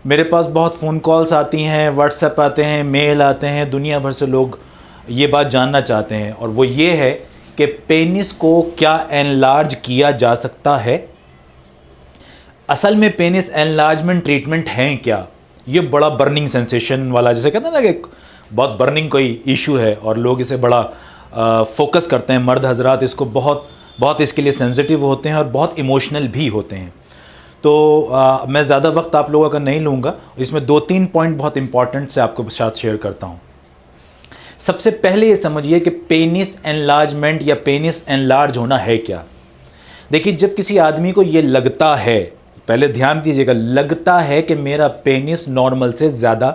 मेरे पास बहुत phone calls आती हैं, व्हाट्सएप आते हैं, मेल आते हैं, दुनिया भर से लोग ये बात जानना चाहते हैं, और वो ये है कि पेनिस को क्या एनलार्ज किया जा सकता है। असल में पेनिस एनलार्जमेंट ट्रीटमेंट हैं क्या? ये बड़ा बर्निंग सेंसेशन वाला, जैसे कहते हैं ना कि बहुत बर्निंग कोई इशू है और लोग इसे बड़ा फोकस करते हैं। मर्द हजरात इसको बहुत इसके लिए सेंसिटिव होते हैं और बहुत इमोशनल भी होते हैं। तो मैं ज़्यादा वक्त आप लोगों का नहीं लूँगा। इसमें 2-3 पॉइंट बहुत इंपॉर्टेंट से आपको साथ शेयर करता हूँ। सबसे पहले ये समझिए कि पेनिस एनलार्जमेंट या पेनिस एनलार्ज होना है क्या। देखिए, जब किसी आदमी को ये लगता है, पहले ध्यान दीजिएगा, लगता है कि मेरा पेनिस नॉर्मल से ज़्यादा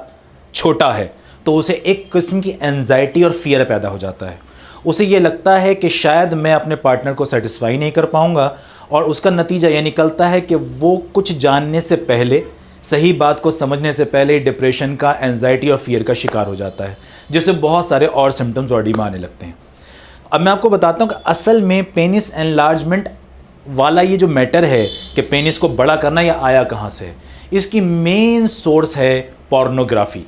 छोटा है, तो उसे एक किस्म की एंजाइटी और फियर पैदा हो जाता है। उसे ये लगता है कि शायद मैं अपने पार्टनर को सेटिस्फाई नहीं कर पाऊंगा, और उसका नतीजा ये निकलता है कि वो कुछ जानने से पहले, सही बात को समझने से पहले डिप्रेशन का, एंजाइटी और फियर का शिकार हो जाता है, जिससे बहुत सारे और सिम्टम्स बॉडी में आने लगते हैं। अब मैं आपको बताता हूँ कि असल में पेनिस एनलार्जमेंट वाला ये जो मैटर है कि पेनिस को बड़ा करना, या आया कहाँ से, इसकी मेन सोर्स है पोर्नोग्राफी।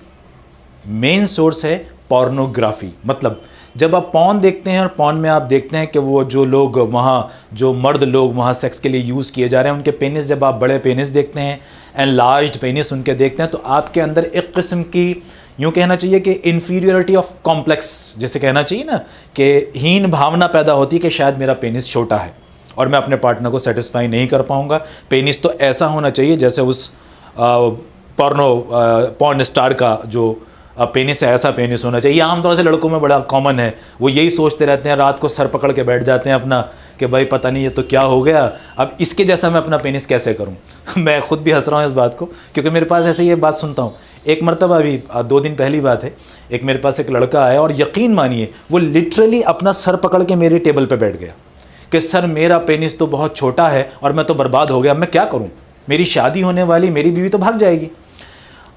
मेन सोर्स है पोर्नोग्राफी। मतलब जब आप पॉर्न देखते हैं और पॉर्न में आप देखते हैं कि वो जो लोग वहाँ, जो मर्द लोग वहाँ सेक्स के लिए यूज़ किए जा रहे हैं, उनके पेनिस, जब आप बड़े पेनिस देखते हैं, एनलार्ज्ड पेनिस उनके देखते हैं, तो आपके अंदर एक किस्म की, यूँ कहना चाहिए कि इन्फीरियरिटी ऑफ कॉम्प्लेक्स, जैसे कहना चाहिए ना, कि हीन भावना पैदा होती है कि शायद मेरा पेनिस छोटा है और मैं अपने पार्टनर को सेटिस्फाई नहीं कर पाऊँगा। पेनिस तो ऐसा होना चाहिए जैसे उस पॉर्न स्टार का जो पेनिस है, ऐसा पेनिस होना चाहिए। आमतौर से लड़कों में बड़ा कॉमन है, वो यही सोचते रहते हैं, रात को सर पकड़ के बैठ जाते हैं अपना, कि भाई पता नहीं ये तो क्या हो गया, अब इसके जैसा मैं अपना पेनिस कैसे करूं। मैं खुद भी हंस रहा हूँ इस बात को, क्योंकि मेरे पास ऐसे ये बात सुनता हूँ। एक मरतबा, अभी 2 दिन पहली बात है, एक मेरे पास एक लड़का आया और यकीन मानिए वो लिटरली अपना सर पकड़ के मेरे टेबल पर बैठ गया कि सर मेरा पेनिस तो बहुत छोटा है और मैं तो बर्बाद हो गया, मैं क्या करूँ, मेरी शादी होने वाली, मेरी बीवी तो भाग जाएगी।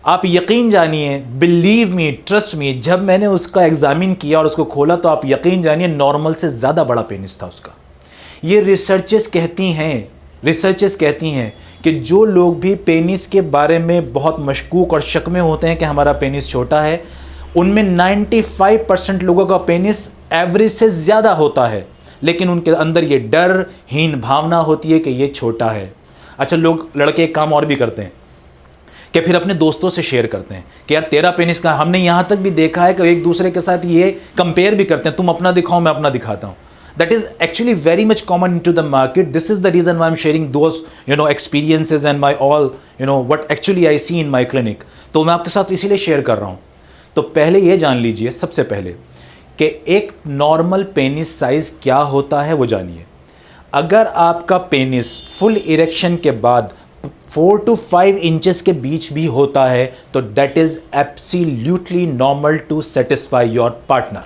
आप यकीन जानिए, बिलीव मी, ट्रस्ट मी, जब मैंने उसका एग्जामिन किया और उसको खोला तो आप यकीन जानिए नॉर्मल से ज़्यादा बड़ा पेनिस था उसका। ये रिसर्चेस कहती हैं कि जो लोग भी पेनिस के बारे में बहुत मशकूक और शक में होते हैं कि हमारा पेनिस छोटा है, उनमें 95% लोगों का पेनिस एवरेज से ज़्यादा होता है, लेकिन उनके अंदर ये डर, हीन भावना होती है कि ये छोटा है। अच्छा, लोग, लड़के एक काम और भी करते हैं कि फिर अपने दोस्तों से शेयर करते हैं कि यार तेरा पेनिस का, हमने यहाँ तक भी देखा है कि एक दूसरे के साथ ये कंपेयर भी करते हैं, तुम अपना दिखाओ मैं अपना दिखाता हूँ। That is actually very much common in to the market. This is the reason why am sharing those experiences and my all what actually I see in my clinic. तो मैं आपके साथ इसीलिए शेयर कर रहा हूँ। तो पहले ये जान लीजिए सबसे पहले कि एक नॉर्मल पेनिस साइज़ क्या होता है वो जानिए। अगर आपका पेनिस फुल इरेक्शन के बाद 4 to 5 इंचेस के बीच भी होता है तो that is absolutely normal to satisfy your partner.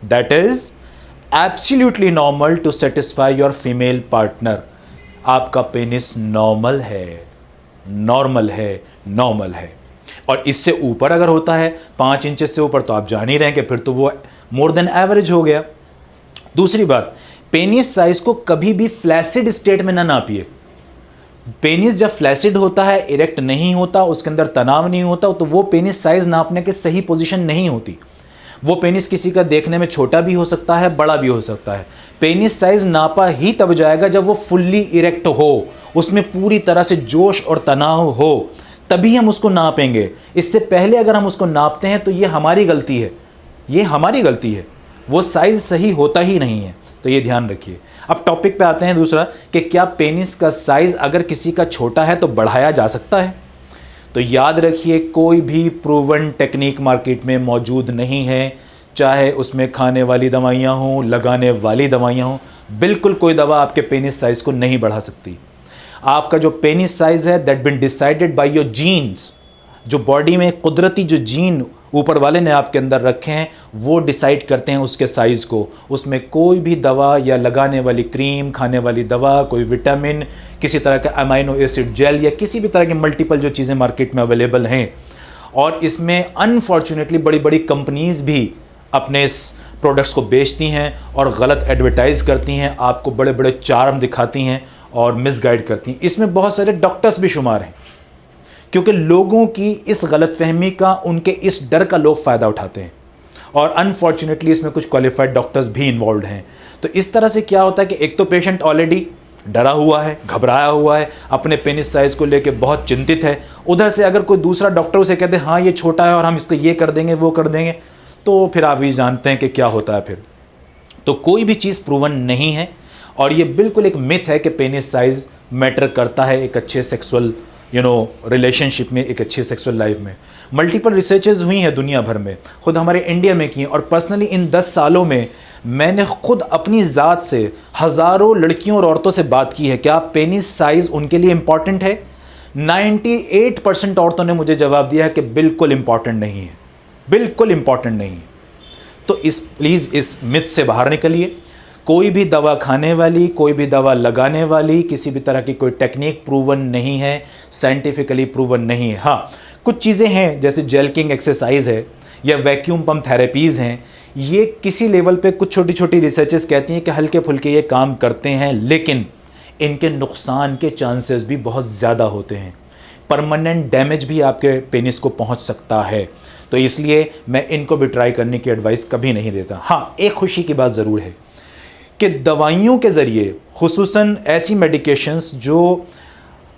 That is absolutely normal to satisfy your female partner. आपका पेनिस नॉर्मल है। और इससे ऊपर अगर होता है 5 इंचेस से ऊपर, तो आप जान ही रहे हैं कि फिर तो वो मोर देन एवरेज हो गया। दूसरी बात, पेनिस साइज को कभी भी फ्लैसिड स्टेट में ना नापिए। पेनिस जब फ्लैसिड होता है, इरेक्ट नहीं होता, उसके अंदर तनाव नहीं होता, तो वो पेनिस साइज नापने के सही पोजीशन नहीं होती। वो पेनिस किसी का देखने में छोटा भी हो सकता है, बड़ा भी हो सकता है। पेनिस साइज नापा ही तब जाएगा जब वो फुल्ली इरेक्ट हो, उसमें पूरी तरह से जोश और तनाव हो, तभी हम उसको नापेंगे। इससे पहले अगर हम उसको नापते हैं तो ये हमारी गलती है, वो साइज सही होता ही नहीं है। तो ये ध्यान रखिए। अब टॉपिक पे आते हैं दूसरा, कि क्या पेनिस का साइज अगर किसी का छोटा है तो बढ़ाया जा सकता है। तो याद रखिए, कोई भी प्रूवन टेक्निक मार्केट में मौजूद नहीं है, चाहे उसमें खाने वाली दवाइयाँ हों, लगाने वाली दवाइयाँ हों, बिल्कुल कोई दवा आपके पेनिस साइज को नहीं बढ़ा सकती। आपका जो पेनिस साइज है that been decided by your genes, जो बॉडी में कुदरती जो जीन ऊपर वाले ने आपके अंदर रखे हैं वो डिसाइड करते हैं उसके साइज़ को। उसमें कोई भी दवा या लगाने वाली क्रीम, खाने वाली दवा, कोई विटामिन, किसी तरह का अमाइनो एसिड जेल या किसी भी तरह के मल्टीपल जो चीज़ें मार्केट में अवेलेबल हैं, और इसमें अनफॉर्चुनेटली बड़ी बड़ी कंपनीज़ भी अपने इस प्रोडक्ट्स को बेचती हैं और गलत एडवर्टाइज़ करती हैं, आपको बड़े बड़े चार्म दिखाती हैं और मिसगाइड करती हैं। इसमें बहुत सारे डॉक्टर्स भी शुमार हैं क्योंकि लोगों की इस गलतफहमी का, उनके इस डर का लोग फ़ायदा उठाते हैं और अनफॉर्चुनेटली इसमें कुछ क्वालिफाइड डॉक्टर्स भी इन्वॉल्व हैं। तो इस तरह से क्या होता है कि एक तो पेशेंट ऑलरेडी डरा हुआ है, घबराया हुआ है, अपने पेनिस साइज़ को लेकर बहुत चिंतित है, उधर से अगर कोई दूसरा डॉक्टर उसे कहते हैं हाँ ये छोटा है और हम इसको ये कर देंगे वो कर देंगे, तो फिर आप भी जानते हैं कि क्या होता है फिर। तो कोई भी चीज़ प्रूवन नहीं है और ये बिल्कुल एक मिथ है कि पेनिस साइज़ मैटर करता है एक अच्छे सेक्सुअल रिलेशनशिप में, एक अच्छे सेक्सुअल लाइफ में। मल्टीपल रिसर्चेज हुई हैं दुनिया भर में, खुद हमारे इंडिया में की, और पर्सनली इन 10 सालों में मैंने खुद अपनी ज़ात से हज़ारों लड़कियों और औरतों से बात की है, क्या पेनिस साइज़ उनके लिए इम्पॉर्टेंट है। 98% औरतों ने मुझे जवाब दिया है कि बिल्कुल इम्पॉर्टेंट नहीं है, बिल्कुल इम्पॉर्टेंट नहीं है। तो प्लीज़ इस मिथ से बाहर निकलिए। कोई भी दवा खाने वाली, कोई भी दवा लगाने वाली, किसी भी तरह की कोई टेक्निक प्रूवन नहीं है, साइंटिफिकली प्रूवन नहीं है। हाँ, कुछ चीज़ें हैं जैसे जेल्किंग एक्सरसाइज है या वैक्यूम पंप थेरेपीज़ हैं, ये किसी लेवल पे कुछ छोटी छोटी रिसर्चेस कहती हैं कि हल्के फुल्के ये काम करते हैं, लेकिन इनके नुकसान के चांसेस भी बहुत ज़्यादा होते हैं। परमानेंट डैमेज भी आपके पेनिस को पहुंच सकता है, तो इसलिए मैं इनको भी ट्राई करने की एडवाइस कभी नहीं देता। हाँ, एक खुशी की बात ज़रूर है कि दवाइयों के ज़रिए, खुसूसन ऐसी मेडिकेशंस जो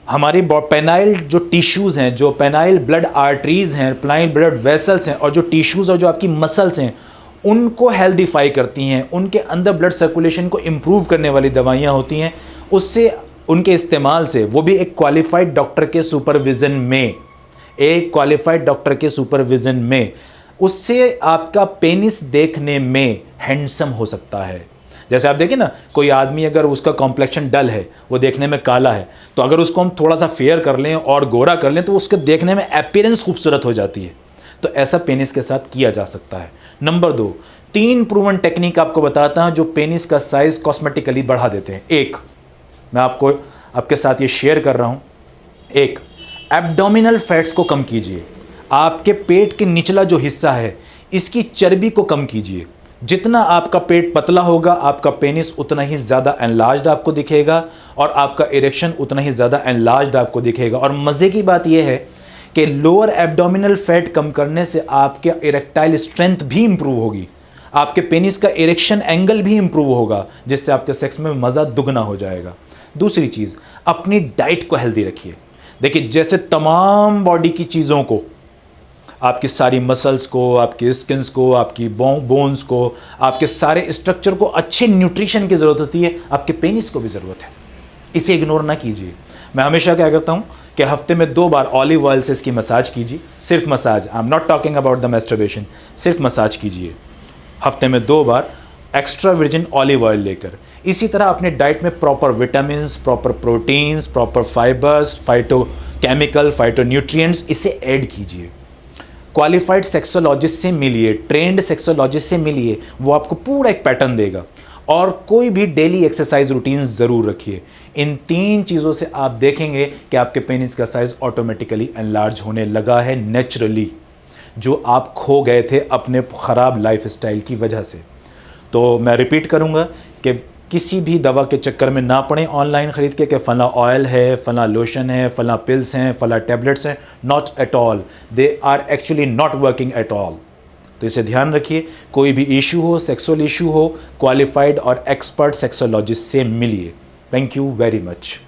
हमारी पेनाइल जो टिश्यूज़ हैं, जो पेनाइल ब्लड आर्टरीज़ हैं, पेनाइल ब्लड वेसल्स हैं, और जो टिश्यूज़ और जो आपकी मसल्स हैं उनको हेल्दीफाई करती हैं, उनके अंदर ब्लड सर्कुलेशन को इम्प्रूव करने वाली दवाइयाँ होती हैं। उससे, उनके इस्तेमाल से, वो भी एक क्वालिफाइड डॉक्टर के सुपरविज़न में, एक क्वालिफाइड डॉक्टर के सुपरविज़न में, उससे आपका पेनिस देखने में हैंडसम हो सकता है। जैसे आप देखें ना, कोई आदमी अगर उसका कॉम्प्लेक्शन डल है, वो देखने में काला है, तो अगर उसको हम थोड़ा सा फेयर कर लें और गोरा कर लें तो उसके देखने में अपीयरेंस खूबसूरत हो जाती है। तो ऐसा पेनिस के साथ किया जा सकता है। नंबर 2, 3 प्रूवन टेक्निक आपको बताता हूं जो पेनिस का साइज कॉस्मेटिकली बढ़ा देते हैं। एक, मैं आपको आपके साथ ये शेयर कर रहा हूं। एक, एब्डोमिनल फैट्स को कम कीजिए। आपके पेट के निचला जो हिस्सा है इसकी चर्बी को कम कीजिए। जितना आपका पेट पतला होगा, आपका पेनिस उतना ही ज़्यादा एनलार्ज्ड आपको दिखेगा और आपका इरेक्शन उतना ही ज़्यादा एनलार्ज्ड आपको दिखेगा। और मज़े की बात यह है कि लोअर एब्डोमिनल फैट कम करने से आपके इरेक्टाइल स्ट्रेंथ भी इंप्रूव होगी, आपके पेनिस का इरेक्शन एंगल भी इंप्रूव होगा, जिससे आपके सेक्स में मज़ा दुगना हो जाएगा। दूसरी चीज़, अपनी डाइट को हेल्दी रखिए। देखिए, जैसे तमाम बॉडी की चीज़ों को, आपकी सारी मसल्स को, आपकी स्किन्स को, आपकी बोन्स को, आपके सारे स्ट्रक्चर को अच्छे न्यूट्रिशन की ज़रूरत होती है, आपके पेनिस को भी ज़रूरत है। इसे इग्नोर ना कीजिए। मैं हमेशा क्या करता हूँ कि हफ्ते में 2 बार ऑलिव ऑयल से इसकी मसाज कीजिए। सिर्फ massage, I am not talking about the masturbation, सिर्फ मसाज कीजिए हफ्ते में 2 बार एक्स्ट्रा वर्जिन ऑलिव ऑयल लेकर। इसी तरह अपने डाइट में proper vitamins, proper proteins, proper fibres, phytochemical, phytonutrients, इसे ऐड कीजिए। क्वालिफाइड सेक्सोलॉजिस्ट से मिलिए, ट्रेंड सेक्सोलॉजिस्ट से मिलिए, वो आपको पूरा एक पैटर्न देगा। और कोई भी डेली एक्सरसाइज रूटीन ज़रूर रखिए। इन 3 चीज़ों से आप देखेंगे कि आपके पेनिस का साइज़ ऑटोमेटिकली एनलार्ज होने लगा है नेचुरली, जो आप खो गए थे अपने ख़राब लाइफस्टाइल की वजह से। तो मैं रिपीट करूँगा कि किसी भी दवा के चक्कर में ना पड़ें ऑनलाइन ख़रीद के कि फ़ला ऑयल है, फ़ला लोशन है, फ़ला पिल्स हैं, फ़ला टैबलेट्स हैं। Not at all, they are actually not working at all. तो इसे ध्यान रखिए। कोई भी इशू हो, सेक्सुअल इशू हो, क्वालिफाइड और एक्सपर्ट सेक्सोलॉजिस्ट से मिलिए। Thank you very much.